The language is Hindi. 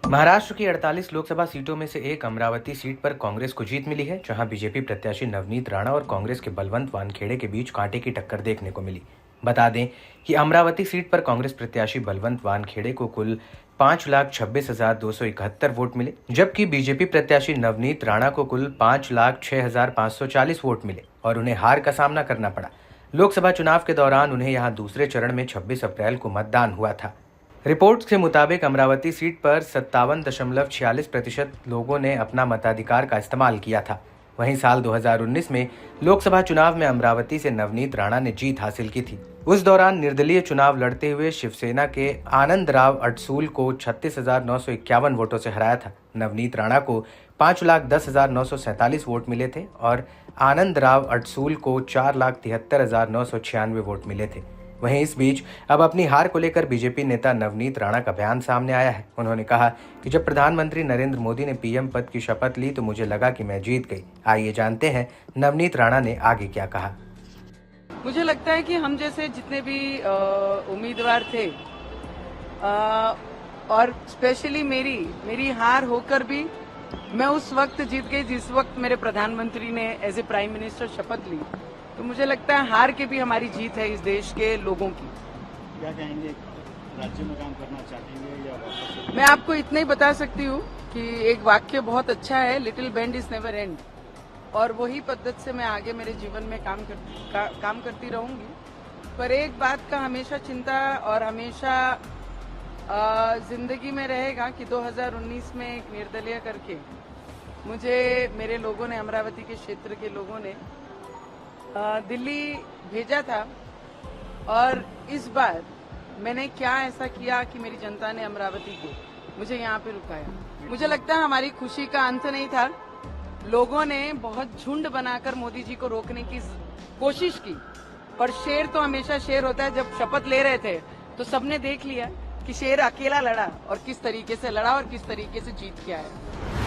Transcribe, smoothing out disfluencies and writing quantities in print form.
महाराष्ट्र की 48 लोकसभा सीटों में से एक अमरावती सीट पर कांग्रेस को जीत मिली है, जहां बीजेपी प्रत्याशी नवनीत राणा और कांग्रेस के बलवंत वानखेड़े के बीच कांटे की टक्कर देखने को मिली। बता दें कि अमरावती सीट पर कांग्रेस प्रत्याशी बलवंत वानखेड़े को कुल 5,26,271 वोट मिले, जबकि बीजेपी प्रत्याशी नवनीत राणा को कुल 5,06,540 वोट मिले और उन्हें हार का सामना करना पड़ा। लोकसभा चुनाव के दौरान उन्हें यहां दूसरे चरण में 26 अप्रैल को मतदान हुआ था। रिपोर्ट्स के मुताबिक अमरावती सीट पर 57.46% लोगों ने अपना मताधिकार का इस्तेमाल किया था। वहीं साल 2019 में लोकसभा चुनाव में अमरावती से नवनीत राणा ने जीत हासिल की थी। उस दौरान निर्दलीय चुनाव लड़ते हुए शिवसेना के आनंद राव अडसूल को 36,951 वोटों से हराया था। नवनीत राणा को 5,10,947 वोट मिले थे और आनंद राव अडसूल को 4,73,996 वोट मिले थे। वहीं इस बीच अब अपनी हार को लेकर बीजेपी नेता नवनीत राणा का बयान सामने आया है। उन्होंने कहा कि जब प्रधानमंत्री नरेंद्र मोदी ने पीएम पद की शपथ ली तो मुझे लगा कि मैं जीत गई। आइए जानते हैं नवनीत राणा ने आगे क्या कहा। मुझे लगता है कि हम जैसे जितने भी उम्मीदवार थे और स्पेशली मेरी हार होकर भी मैं उस वक्त जीत गई जिस वक्त मेरे प्रधानमंत्री ने एज ए प्राइम मिनिस्टर शपथ ली। तो मुझे लगता है हार के भी हमारी जीत है इस देश के लोगों की। क्या कहेंगे, राज्य में काम करना चाहेंगे या वापस? मैं आपको इतना ही बता सकती हूँ कि एक वाक्य बहुत अच्छा है, little bend is never and, और वही पद्धति से मैं आगे मेरे जीवन में काम करती रहूंगी। पर एक बात का हमेशा चिंता और हमेशा जिंदगी में रहेगा कि 2019 में एक निर्दलीय करके मुझे मेरे लोगों ने, अमरावती के क्षेत्र के लोगों ने दिल्ली भेजा था, और इस बार मैंने क्या ऐसा किया कि मेरी जनता ने अमरावती को मुझे यहाँ पे रुकाया। मुझे लगता है हमारी खुशी का अंत नहीं था। लोगों ने बहुत झुंड बनाकर मोदी जी को रोकने की कोशिश की, पर शेर तो हमेशा शेर होता है। जब शपथ ले रहे थे तो सबने देख लिया कि शेर अकेला लड़ा और किस तरीके से लड़ा और किस तरीके से जीत के आया।